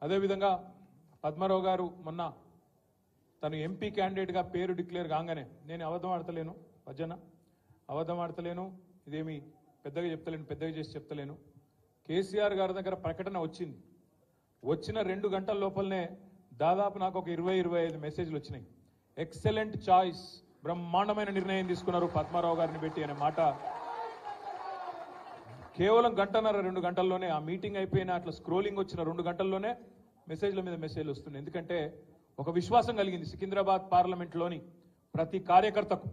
అదేవిధంగా పద్మారావు గారు మొన్న తను ఎంపీ క్యాండిడేట్గా పేరు డిక్లేర్ కాగానే నేను అబద్ధం ఆడతలేను భజన అబద్ధం ఆడతలేను ఇదేమి పెద్దగా చెప్తలేను పెద్దగా చేసి చెప్తలేను కేసీఆర్ గారి దగ్గర ప్రకటన వచ్చింది వచ్చిన 2 గంటల లోపలనే దాదాపు నాకు ఒక 20-25 మెసేజ్లు వచ్చినాయి ఎక్సలెంట్ చాయిస్ బ్రహ్మాండమైన నిర్ణయం తీసుకున్నారు పద్మారావు గారిని పెట్టి అనే మాట కేవలం గంటన్నర 2 గంటల్లోనే ఆ మీటింగ్ అయిపోయిన అట్లా స్క్రోలింగ్ వచ్చిన 2 గంటల్లోనే మెసేజ్ల మీద మెసేజ్లు వస్తున్నాయి ఎందుకంటే ఒక విశ్వాసం కలిగింది సికింద్రాబాద్ పార్లమెంట్లోని ప్రతి కార్యకర్తకు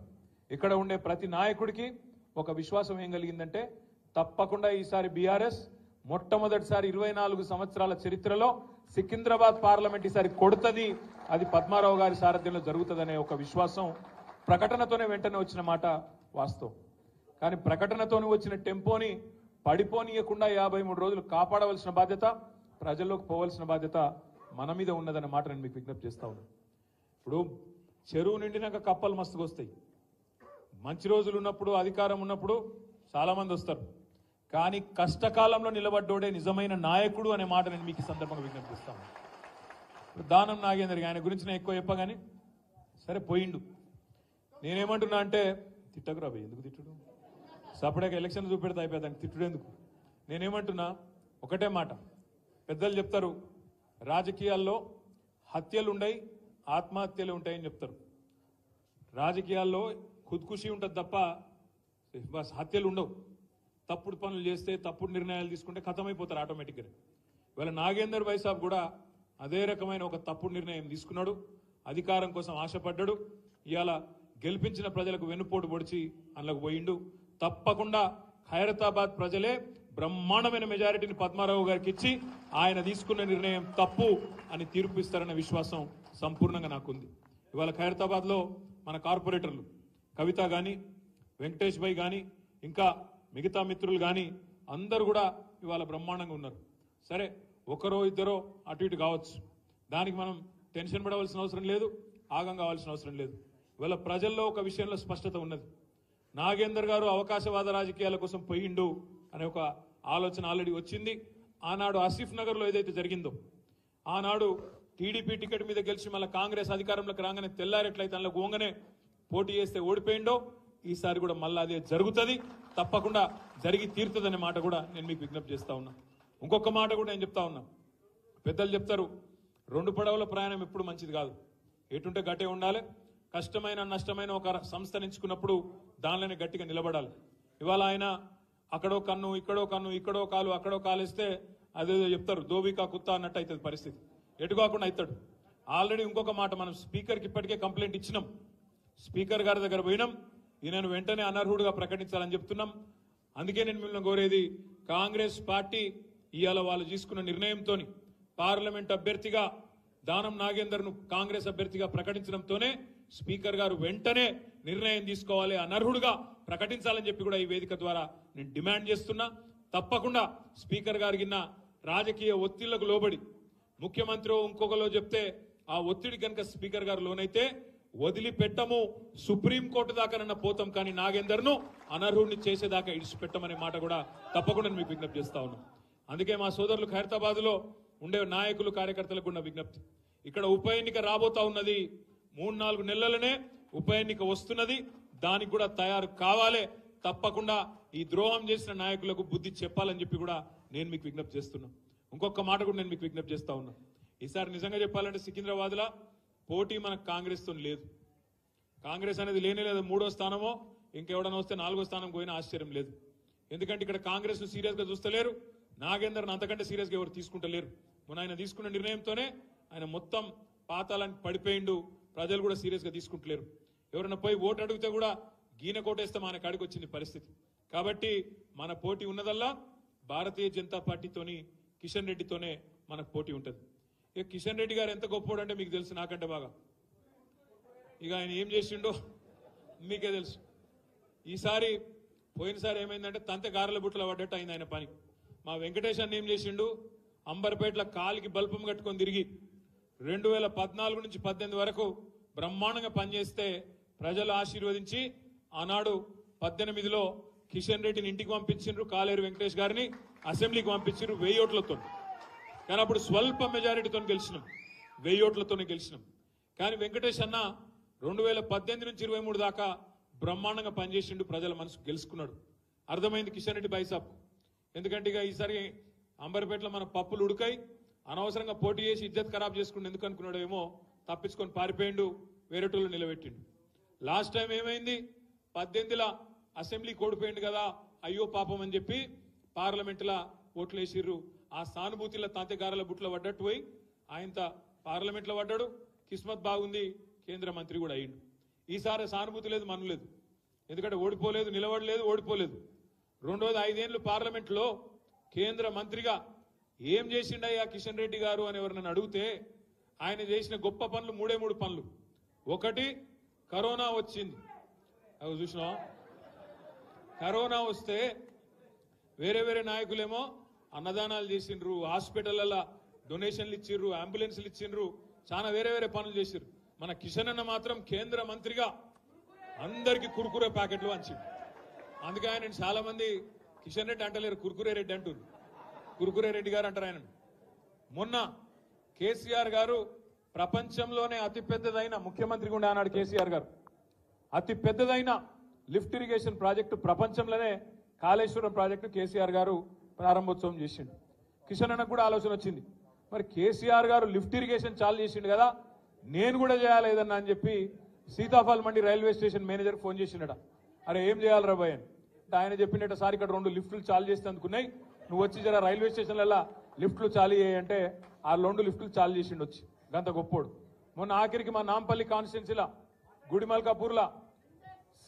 ఇక్కడ ఉండే ప్రతి నాయకుడికి ఒక విశ్వాసం ఏం కలిగిందంటే తప్పకుండా ఈసారి బీఆర్ఎస్ మొట్టమొదటిసారి 24 సంవత్సరాల చరిత్రలో సికింద్రాబాద్ పార్లమెంట్ ఈసారి కొడుతుంది అది పద్మారావు గారి సారథ్యంలో జరుగుతుందనే ఒక విశ్వాసం ప్రకటనతోనే వెంటనే వచ్చిన మాట వాస్తవం కానీ ప్రకటనతోనే వచ్చిన టెంపోని పడిపోనీయకుండా 53 రోజులు కాపాడవలసిన బాధ్యత ప్రజల్లోకి పోవాల్సిన బాధ్యత మన మీద ఉన్నదన్న మాట నేను మీకు విజ్ఞప్తి చేస్తా ఉన్నాను ఇప్పుడు చెరువు నిండినాక కప్పలు మస్తుగా వస్తాయి మంచి రోజులు ఉన్నప్పుడు అధికారం ఉన్నప్పుడు చాలా మంది వస్తారు కానీ కష్టకాలంలో నిలబడ్డోడే నిజమైన నాయకుడు అనే మాట నేను మీకు ఈ సందర్భంగా విజ్ఞప్తి చేస్తాను దానం నాగేందర్ ఆయన గురించి నేను ఎక్కువ చెప్పగాని సరే పోయిండు నేనేమంటున్నా అంటే తిట్టకు రాబోయ్ ఎందుకు తిట్టుడు సపరేట్గా ఎలక్షన్ చూపెడితే అయిపోయాను తిట్టుడు ఎందుకు నేనేమంటున్నా ఒకటే మాట పెద్దలు చెప్తారు రాజకీయాల్లో హత్యలు ఉండయి ఆత్మహత్యలు ఉంటాయని చెప్తారు రాజకీయాల్లో ఖుద్కుషి ఉంటుంది తప్ప బస్ హత్యలు ఉండవు తప్పుడు పనులు చేస్తే తప్పుడు నిర్ణయాలు తీసుకుంటే ఖతమైపోతారు ఆటోమేటిక్గా ఇవాళ నాగేందర్ భాయ్ సాబ్ కూడా అదే రకమైన ఒక తప్పుడు నిర్ణయం తీసుకున్నాడు అధికారం కోసం ఆశపడ్డాడు ఇవాళ గెలిపించిన ప్రజలకు వెన్నుపోటు పొడిచి అందులోకి పోయిండు తప్పకుండా ఖైరతాబాద్ ప్రజలే బ్రహ్మాండమైన మెజారిటీని పద్మారావు గారికి ఇచ్చి ఆయన తీసుకున్న నిర్ణయం తప్పు అని తీర్పు ఇస్తారన్న విశ్వాసం సంపూర్ణంగా నాకుంది ఇవాళ ఖైరతాబాద్లో మన కార్పొరేటర్లు కవిత కానీ వెంకటేష్ భాయ్ కానీ ఇంకా మిగతా మిత్రులు కానీ అందరూ కూడా ఇవాళ బ్రహ్మాండంగా ఉన్నారు సరే ఒకరో ఇద్దరో అటు ఇటు కావచ్చు దానికి మనం టెన్షన్ పడవలసిన అవసరం లేదు ఆగం కావాల్సిన అవసరం లేదు ఇవాళ ప్రజల్లో ఒక విషయంలో స్పష్టత ఉన్నది నాగేందర్ గారు అవకాశవాద రాజకీయాల కోసం పోయిండు అనే ఒక ఆలోచన ఆల్రెడీ వచ్చింది ఆనాడు ఆసిఫ్ నగర్లో ఏదైతే జరిగిందో ఆనాడు టీడీపీ టికెట్ మీద గెలిచి మళ్ళీ కాంగ్రెస్ అధికారంలోకి రాగానే తెల్లారెట్లయితే అందులో ఓంగనే పోటీ చేస్తే ఓడిపోయిండో ఈసారి కూడా మళ్ళీ అదే జరుగుతుంది తప్పకుండా జరిగి తీరుతుందనే మాట కూడా నేను మీకు విజ్ఞప్తి చేస్తా ఉన్నా ఇంకొక మాట కూడా నేను చెప్తా ఉన్నా పెద్దలు చెప్తారు 2 పడవల ప్రయాణం ఎప్పుడు మంచిది కాదు ఎటుంటే గట్టే ఉండాలి కష్టమైన నష్టమైన ఒక సంస్థ ఎంచుకున్నప్పుడు దానిలోనే గట్టిగా నిలబడాలి ఇవాళ ఆయన అక్కడో కన్ను ఇక్కడో కన్ను ఇక్కడో కాలు అక్కడో కాలేస్తే అదేదో చెప్తారు దోబికా కుత్తా అన్నట్టు అవుతుంది పరిస్థితి ఎటు కాకుండా అవుతాడు ఆల్రెడీ ఇంకొక మాట మనం స్పీకర్కి ఇప్పటికే కంప్లైంట్ ఇచ్చినాం స్పీకర్ గారి దగ్గర పోయినాం ఈయనను వెంటనే అనర్హుడుగా ప్రకటించాలని చెప్తున్నాం అందుకే నేను మిమ్మల్ని కోరేది కాంగ్రెస్ పార్టీ ఇవాళ వాళ్ళు తీసుకున్న నిర్ణయంతో పార్లమెంట్ అభ్యర్థిగా దానం నాగేందర్ను కాంగ్రెస్ అభ్యర్థిగా ప్రకటించడంతోనే స్పీకర్ గారు వెంటనే నిర్ణయం తీసుకోవాలి అనర్హుడుగా ప్రకటించాలని చెప్పి కూడా ఈ వేదిక ద్వారా నేను డిమాండ్ చేస్తున్నా తప్పకుండా స్పీకర్ గారికి రాజకీయ ఒత్తిళ్లకు లోబడి ముఖ్యమంత్రి ఇంకొకలో చెప్తే ఆ ఒత్తిడి కనుక స్పీకర్ గారు లోనైతే వదిలిపెట్టము సుప్రీంకోర్టు దాకానన్నా పోతాం కానీ నాగేందర్ను అనర్హుడిని చేసేదాకా ఇడిచిపెట్టమనే మాట కూడా తప్పకుండా మీకు విజ్ఞప్తి చేస్తా ఉన్నాం అందుకే మా సోదరులు ఖైరతాబాద్లో ఉండే నాయకులు కార్యకర్తలకు ఉన్న విజ్ఞప్తి ఇక్కడ ఉప ఎన్నిక రాబోతా ఉన్నది 3-4 నెలలనే ఉప ఎన్నిక వస్తున్నది దానికి కూడా తయారు కావాలి తప్పకుండా ఈ ద్రోహం చేసిన నాయకులకు బుద్ధి చెప్పాలని చెప్పి కూడా నేను మీకు విజ్ఞప్తి చేస్తున్నా ఇంకొక మాట కూడా నేను మీకు విజ్ఞప్తి చేస్తా ఉన్నా ఈసారి నిజంగా చెప్పాలంటే సికింద్రాబాద్లో పోటీ మనకు కాంగ్రెస్ తో లేదు కాంగ్రెస్ అనేది లేనే లేదు 3వ స్థానమో ఇంకెవడన వస్తే 4వ స్థానం పోయినా ఆశ్చర్యం లేదు ఎందుకంటే ఇక్కడ కాంగ్రెస్ ను సీరియస్ గా చూస్తలేరు నాగేందర్ను అంతకంటే సీరియస్ గా ఎవరు తీసుకుంటలేరు మొన్న ఆయన తీసుకున్న నిర్ణయంతోనే ఆయన మొత్తం పాతాలని పడిపోయిండు ప్రజలు కూడా సీరియస్ గా తీసుకుంటలేరు ఎవరైనా పోయి ఓటు అడిగితే కూడా గీన కోటేస్తే మన కాడికి వచ్చింది పరిస్థితి కాబట్టి మన పోటీ ఉన్నదల్లా భారతీయ జనతా పార్టీతోని కిషన్ రెడ్డితోనే మనకు పోటీ ఉంటుంది ఇక కిషన్ రెడ్డి గారు ఎంత గొప్పోడు అంటే మీకు తెలుసు నాకంటే బాగా ఇక ఆయన ఏం చేసిండో మీకే తెలుసు ఈసారి పోయినసారి ఏమైందంటే తంతె గారెల బుట్టలు పడ్డట్టు అయింది ఆయన పని మా వెంకటేష్ అన్న ఏం చేసిండు అంబర్పేటలో కాలికి బల్పం కట్టుకొని తిరిగి 2014 నుంచి 18 వరకు బ్రహ్మాండంగా పనిచేస్తే ప్రజలు ఆశీర్వదించి ఆనాడు 18లో కిషన్ రెడ్డిని ఇంటికి పంపించిండ్రు కాలేరు వెంకటేష్ గారిని అసెంబ్లీకి పంపించారు 1000 ఓట్లతో కానీ అప్పుడు స్వల్ప మెజారిటీతో గెలిచినాం, 1000 ఓట్లతోనే గెలిచినాం. కానీ వెంకటేష్ అన్న 2018 నుంచి 23 దాకా బ్రహ్మాండంగా పనిచేసిండు, ప్రజల మనసు గెలుచుకున్నాడు. అర్థమైంది కిషన్ రెడ్డి బైసాబ్. ఎందుకంటే ఇక ఈసారి అంబర్పేటలో మన పప్పులు ఉడకాయి, అనవసరంగా పోటీ చేసి ఇజ్జత్ ఖరాబ్ చేసుకుంటూ ఎందుకు అనుకున్నాడో ఏమో, తప్పించుకొని పారిపోయిండు, వేరేటోళ్ళు నిలబెట్టిండు. లాస్ట్ టైం ఏమైంది, 18లో అసెంబ్లీ కోడిపోయిండు కదా, అయ్యో పాపం అని చెప్పి పార్లమెంటులో ఓట్లు వేసిర్రు. ఆ సానుభూతిలో తాతగారుల బుట్లో పడ్డట్టు పోయి ఆయన పార్లమెంట్లో పడ్డాడు. కిస్మత్ బాగుంది, కేంద్ర మంత్రి కూడా అయ్యిండు. ఈసారి సానుభూతి లేదు, మనం లేదు. ఎందుకంటే ఓడిపోలేదు, నిలబడలేదు, ఓడిపోలేదు. రెండోది 5 ఏళ్ళు పార్లమెంట్లో కేంద్ర మంత్రిగా ఏం చేసిండయ్యా కిషన్ రెడ్డి గారు అని ఎవరినైనా అడిగితే ఆయన చేసిన గొప్ప పనులు 3 పనులు. ఒకటి, కరోనా వచ్చింది, అవి చూసినా, కరోనా వస్తే వేరే వేరే నాయకులేమో అన్నదానాలు చేసిండ్రు, హాస్పిటల్ల డొనేషన్లు ఇచ్చిండ్రు, అంబులెన్స్లు ఇచ్చిండ్రు, చాలా వేరే వేరే పనులు చేసిండ్రు. మన కిషన్ అన్న మాత్రం కేంద్ర మంత్రిగా అందరికీ కుర్కురే ప్యాకెట్లు వంచిండు. అందుకే ఆయన చాలా మంది కిషన్ రెడ్డి అంటలేరు, కుర్కురే రెడ్డి అంటారు, కుర్కురే రెడ్డి గారు అంటారు ఆయన. మొన్న కేసీఆర్ గారు ప్రపంచంలోనే అతిపెద్దదైన ముఖ్యమంత్రిగా ఉండే అన్నాడు కేసీఆర్ గారు. అతి పెద్దదైన లిఫ్ట్ ఇరిగేషన్ ప్రాజెక్టు ప్రపంచంలోనే కాళేశ్వరం ప్రాజెక్టు కేసీఆర్ గారు ప్రారంభోత్సవం చేసిండు. కిషన్ అన్నకు కూడా ఆలోచన వచ్చింది, మరి కేసీఆర్ గారు లిఫ్ట్ ఇరిగేషన్ చాలు చేసిండు కదా, నేను కూడా చేయాలి ఏదన్నా అని చెప్పి సీతాఫల్ మండి రైల్వే స్టేషన్ మేనేజర్ ఫోన్ చేసిండట. అరే ఏం చేయాలి రా భయ్ అంటే ఆయన చెప్పినట్టు, సార్ ఇక్కడ 2 లిఫ్టులు చాలు చేస్తే అందుకున్నాయి, నువ్వు వచ్చి జర రైల్వే స్టేషన్లలో లిఫ్టులు చాలు చేయంటే ఆ 2 లిఫ్టులు చాలు చేసిండు వచ్చి, గంత గొప్పోడు. మొన్న ఆఖరికి మా నాంపల్లి కాన్స్టిట్యున్సీలా గుడిమల్కాపూర్లా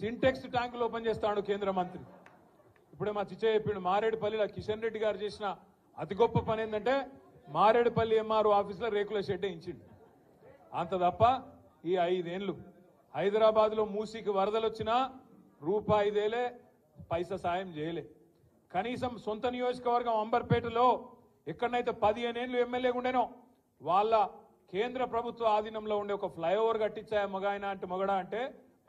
సింటెక్స్ ట్యాంకులు ఓపెన్ చేస్తాడు కేంద్ర మంత్రి. ఇప్పుడే మా చిచ్చయ్య చెప్పిండు, మారేడుపల్లిలో కిషన్ రెడ్డి గారు చేసిన అతి గొప్ప పని ఏంటంటే మారేడుపల్లి ఎంఆర్ఓ ఆఫీసులో రేకుల షెడ్ ఇచ్చిండు. అంత తప్ప ఈ 5 ఏళ్ళు హైదరాబాద్లో మూసీకి వరదలు వచ్చినా రూపాయి దేలే, పైసా సాయం చేయలే. కనీసం సొంత నియోజకవర్గం అంబర్పేటలో ఎక్కడనైతే 15 ఏళ్ళు ఎమ్మెల్యేగా ఉండేనో వాళ్ళ కేంద్ర ప్రభుత్వ ఆధీనంలో ఉండే ఒక ఫ్లైఓవర్ కట్టించాయ మగాయన అంటే మొగడా అంటే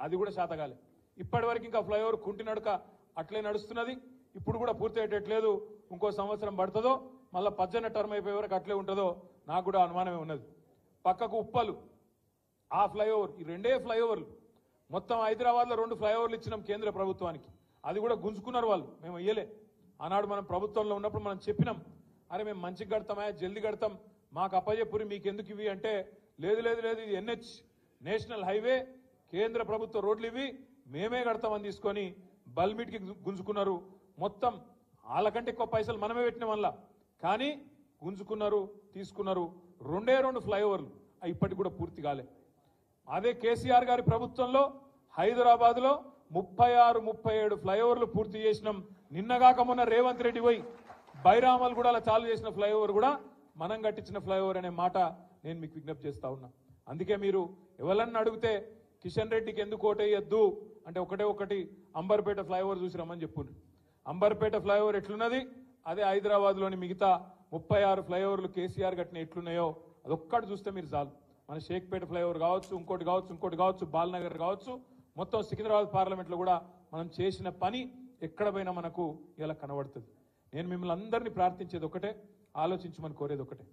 అది కూడా శాతగాలి. ఇప్పటి వరకు ఇంకా ఫ్లైఓవర్ కుంటి నడక అట్లే నడుస్తున్నది, ఇప్పుడు కూడా పూర్తి అయ్యేటట్లేదు. ఇంకో సంవత్సరం పడుతుందో మళ్ళీ 18 టర్మ్ అయిపోయే వరకు అట్లే ఉంటుందో నాకు కూడా అనుమానమే ఉన్నది. పక్కకు ఉప్పలు, ఆ ఫ్లైఓవర్, ఈ 2 ఫ్లైఓవర్లు మొత్తం హైదరాబాద్లో 2 ఫ్లైఓవర్లు ఇచ్చినాం కేంద్ర ప్రభుత్వానికి, అది కూడా గుంజుకున్నారు వాళ్ళు, మేము ఇయ్యలే. ఆనాడు మనం ప్రభుత్వంలో ఉన్నప్పుడు మనం చెప్పినాం, అరే మేము మంచిగా కడతామా, జల్దీ కడతాం, మాకు అప్పజెప్పురి మీకు ఎందుకు ఇవి అంటే, లేదు లేదు లేదు ఇది NH నేషనల్ హైవే, కేంద్ర ప్రభుత్వ రోడ్లు ఇవి, మేమే కడతామని తీసుకొని బల్మిట్కి గుంజుకున్నారు. మొత్తం వాళ్ళకంటే ఎక్కువ పైసలు మనమే పెట్టిన వల్ల, కానీ గుంజుకున్నారు, తీసుకున్నారు. 2 ఫ్లైఓవర్లు ఇప్పటికి కూడా పూర్తి కాలే. అదే కేసీఆర్ గారి ప్రభుత్వంలో హైదరాబాద్లో 36-37 ఫ్లైఓవర్లు పూర్తి చేసినాం. నిన్నగాక మొన్న రేవంత్ రెడ్డి పోయి బైరామల్ కూడా అలా చాలు చేసిన ఫ్లైఓవర్ కూడా మనం కట్టించిన ఫ్లైఓవర్ అనే మాట నేను మీకు విజ్ఞప్తి చేస్తా ఉన్నా. అందుకే మీరు ఎవరన్నా అడిగితే కిషన్ రెడ్డికి ఎందుకు ఓటేయద్దు అంటే ఒకటి అంబర్పేట ఫ్లైఓవర్ చూసి రమ్మని చెప్పుండ్రు. అంబర్పేట ఫ్లైఓవర్ ఎట్లున్నది, అదే హైదరాబాద్లోని మిగతా 36 ఫ్లైఓవర్లు కేసీఆర్ కట్టిన ఎట్లున్నాయో అదొక్కటి చూస్తే మీరు చాలు. మన షేక్పేట ఫ్లైఓవర్ కావచ్చు, ఇంకోటి కావచ్చు, బాల్నగర్ కావచ్చు, మొత్తం సికింద్రాబాద్ పార్లమెంట్లో కూడా మనం చేసిన పని ఎక్కడ పోయినా మనకు ఇలా కనబడుతుంది. నేను మిమ్మల్ని అందరినీ ప్రార్థించేది ఒకటే, ఆలోచించమని కోరేది ఒకటే.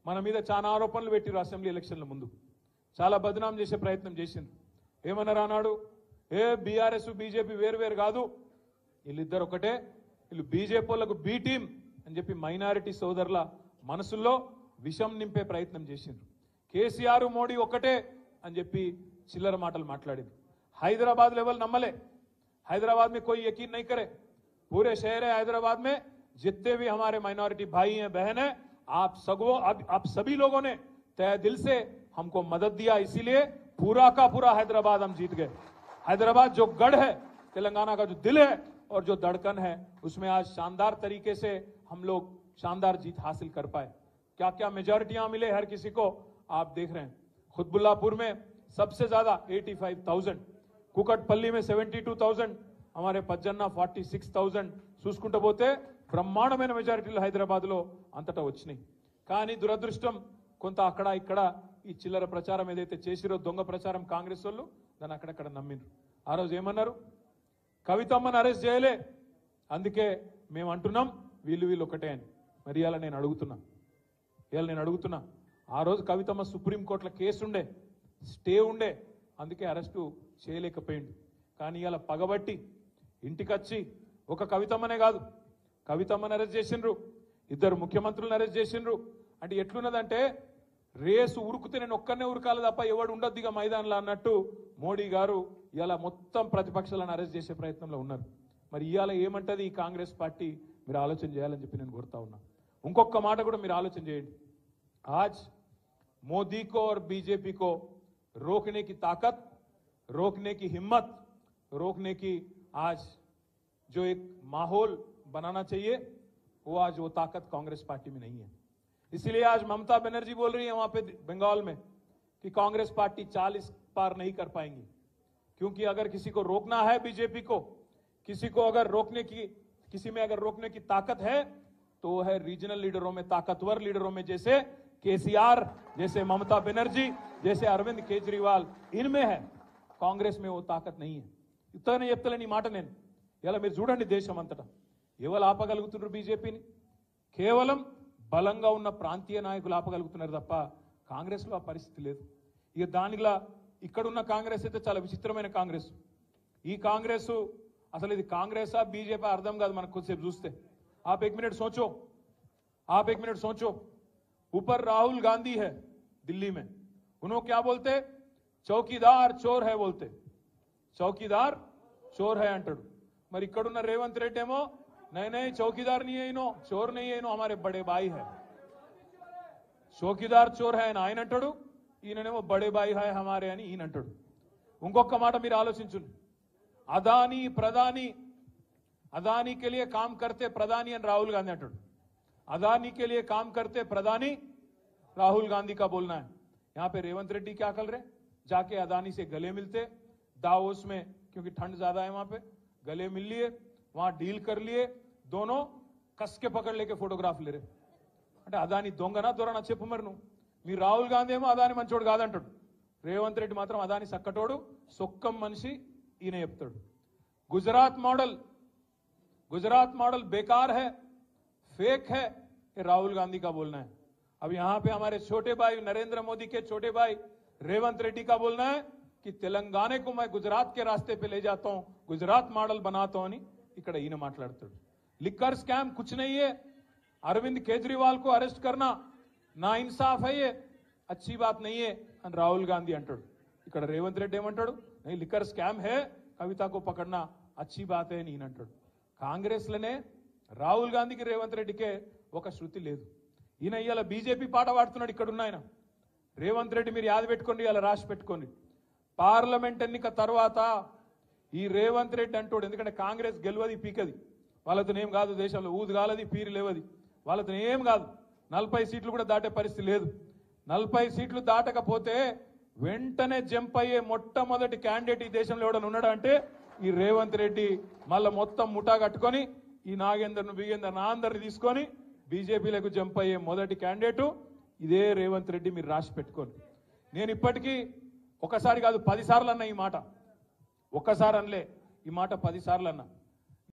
మన మీద చాలా ఆరోపణలు పెట్టిరు అసెంబ్లీ ఎలక్షన్ల ముందు, చాలా బదనాం చేసే ప్రయత్నం చేసిండ్రు. ఏమన్నారు అన్నాడు, బీఆర్ఎస్ బీజేపీ వేరు కాదు, వీళ్ళిద్దరు ఒకటే, వీళ్ళు బీజేపీ వాళ్ళకు బీ టీం అని చెప్పి మైనారిటీ సోదరుల మనసుల్లో విషం నింపే ప్రయత్నం చేసిండ్రు. కేసీఆర్ మోడీ ఒకటే అని చెప్పి చిల్లర మాటలు మాట్లాడింది. हैदराबाद लेवल नम्मले, हैदराबाद में कोई यकीन नहीं करे, पूरे शहर है हैदराबाद में जितने भी हमारे माइनॉरिटी भाई हैं बहन हैं, आप सभी लोगों ने तय दिल से हमको मदद दिया, इसीलिए पूरा का पूरा हैदराबाद हम जीत गए। हैदराबाद जो गढ़ है, तेलंगाना का जो दिल है और जो धड़कन है, उसमें आज शानदार तरीके से हम लोग शानदार जीत हासिल कर पाए। क्या क्या मेजॉरिटियां मिले हर किसी को आप देख रहे हैं। खुतबुल्लापुर में सबसे ज्यादा 85,000, कुकटपल्ली में 72,000, हमारे पज्जन्ना 46,000 చూసుకుంటూ పోతే బ్రహ్మాండమైన మెజారిటీలు హైదరాబాద్లో అంతటా వచ్చినాయి. కానీ దురదృష్టం కొంత అక్కడ ఇక్కడ ఈ చిల్లర ప్రచారం ఏదైతే చేసిరో దొంగ ప్రచారం కాంగ్రెస్ వాళ్ళు దాన్ని అక్కడక్కడ నమ్మిండ్రు. ఆ రోజు ఏమన్నారు, కవితమ్మని అరెస్ట్ చేయలే, అందుకే మేము అంటున్నాం వీళ్ళు ఒకటే అని. మరి అలా నేను అడుగుతున్నా, ఇవాళ నేను అడుగుతున్నా, ఆ రోజు కవితమ్మ సుప్రీంకోర్టులో కేసు ఉండే, స్టే ఉండే, అందుకే అరెస్టు చేయలేకపోయింది. కానీ ఇవాళ పగబట్టి ఇంటికొచ్చి ఒక కవితమ్మనే కాదు, కవితమ్మని అరెస్ట్ చేసిండ్రు, ఇద్దరు ముఖ్యమంత్రులను అరెస్ట్ చేసిండ్రు. అంటే ఎట్లున్నదంటే రేసు ఉరుకుతే నేను ఒక్కనే ఉరకాలి తప్ప ఎవడు ఉండొద్దు ఇక మైదానంలో అన్నట్టు మోడీ గారు ఇవాళ మొత్తం ప్రతిపక్షాలను అరెస్ట్ చేసే ప్రయత్నంలో ఉన్నారు. మరి ఇవాళ ఏమంటది ఈ కాంగ్రెస్ పార్టీ? మీరు ఆలోచన చేయాలని చెప్పి నేను కోరుతా ఉన్నా. ఇంకొక మాట కూడా మీరు ఆలోచన చేయండి. आज मोदी को और बीजेपी को रोकने की ताकत, रोकने की हिम्मत, रोकने की आज जो एक माहौल बनाना चाहिए वो आज वो ताकत कांग्रेस पार्टी में नहीं है। इसलिए आज ममता बनर्जी बोल रही है वहां पे बंगाल में कि कांग्रेस पार्टी 40 पार नहीं कर पाएंगी, क्योंकि अगर किसी को रोकना है बीजेपी को, किसी को अगर रोकने की, किसी में अगर रोकने की ताकत है तो वो है रीजनल लीडरों में, ताकतवर लीडरों में, जैसे केसीआर, जैसे ममता बनर्जी, जैसे अरविंद केजरीवाल, इनमें है। कांग्रेस में वो ताकत नहीं है. ఇతనే చెప్తలేని మాట నేను. ఇలా మీరు చూడండి దేశం అంతటా ఎవరు ఆపగలుగుతున్నారు బీజేపీని? కేవలం బలంగా ఉన్న ప్రాంతీయ నాయకులు ఆపగలుగుతున్నారు తప్ప కాంగ్రెస్లో ఆ పరిస్థితి లేదు. ఇక దానిలా ఇక్కడున్న కాంగ్రెస్ అయితే చాలా విచిత్రమైన కాంగ్రెస్. ఈ కాంగ్రెస్ అసలు ఇది కాంగ్రెసా బీజేపీ అర్థం కాదు మనకు కొద్దిసేపు చూస్తే. आप एक मिनट सोचो, आप एक मिनट सोचो, ऊपर राहुल गांधी है दिल्ली में, उन्होंने क्या बोलते? चौकीदार चोर है बोलते, चौकीदार चोर है अंटाడు. మరి ఇక్కడున్న రేవంత్ రెడ్డి ఏమో नहीं चौकीदार नहीं है इनो, चोर नहीं है इनो, हमारे बड़े भाई है. चौकीदार चोर है ఆయన అంటాడు, ఈయననేమో బడే భాई है हमारे అని ఈయన అంటాడు. ఇంకొక మాట మీరు ఆలోచించండి. అదానీ ప్రధాని, अदानी के लिए काम करते प्रधानी एंड राहुल गांधी अंटाడు. अदानी के लिए काम करते प्रधानी राहुल गांधी का बोलना है. यहां पे रेवंत रेड्डी क्या कर रहे? जाके अदानी से गले मिलते दावोस में, क्योंकि ठंड ज्यादा है वहां पे, गले मिल लिए, वहां डील कर लिए, दोनों कस के पकड़ लेके फोटोग्राफ ले रहे. అంటే అదాని దొంగనా దొరనా చెప్పు మరి నువ్వు. మీ రాహుల్ గాంధీ ఏమో అదాని మంచోడు కాదంటాడు, రేవంత్ రెడ్డి మాత్రం అదాని సక్కటోడు, సొక్కం మనిషి ఈయన చెప్తాడు. गुजरात मॉडल बेकार है, फेक है, ये राहुल गांधी का बोलना है. अब यहां पे हमारे छोटे भाई नरेंद्र मोदी के छोटे भाई रेवंत रेड्डी का बोलना है कि तेलंगाना को मैं गुजरात के रास्ते पे ले जाता हूं, गुजरात मॉडल बनाता हूं అని ఇక్కడ ఈయన మాట్లాడుతాడు. लिकर स्कैम कुछ नहीं है, अरविंद केजरीवाल को अरेस्ट करना ना इंसाफ है, ये अच्छी बात नहीं है అని రాహుల్ గాంధీ అంటాడు. ఇక్కడ రేవంత్ రెడ్డి ఏమంటాడు? नहीं लिकर स्कैम है, कविता को पकड़ना अच्छी बात है అని ఈయన అంటాడు. కాంగ్రెస్లోనే రాహుల్ గాంధీకి రేవంత్ రెడ్డికే ఒక శృతి లేదు. ఈయన ఇవాళ బీజేపీ పాట పాడుతున్నాడు. ఇక్కడ ఉన్న ఆయన రేవంత్ రెడ్డి, మీరు యాద పెట్టుకోండి, ఇలా రాసి పెట్టుకోండి. పార్లమెంట్ ఎన్నిక తర్వాత ఈ రేవంత్ రెడ్డి అంటాడు, ఎందుకంటే కాంగ్రెస్ గెలవది పీకది, వాళ్ళతో ఏం కాదు, దేశంలో ఊదు కాలది, పీరు లేవది, వాళ్ళతో ఏం కాదు, 40 సీట్లు కూడా దాటే పరిస్థితి లేదు. 40 సీట్లు దాటకపోతే వెంటనే జంప్ అయ్యే మొట్టమొదటి క్యాండిడేట్ ఈ దేశంలో ఎవడన్నా ఉన్నాడా అంటే ఈ రేవంత్ రెడ్డి. మళ్ళీ మొత్తం ముఠా కట్టుకొని ఈ నాగేందర్ను బిగేందర్ నా అందరిని తీసుకొని బీజేపీలకు జంప్ అయ్యే మొదటి క్యాండిడేటు ఇదే రేవంత్ రెడ్డి. మీరు రాసి పెట్టుకోండి. నేను ఇప్పటికీ ఒకసారి కాదు 10 సార్లు అన్నా ఈ మాట, ఒక్కసారి అనలే ఈ మాట, 10 సార్లు అన్నా.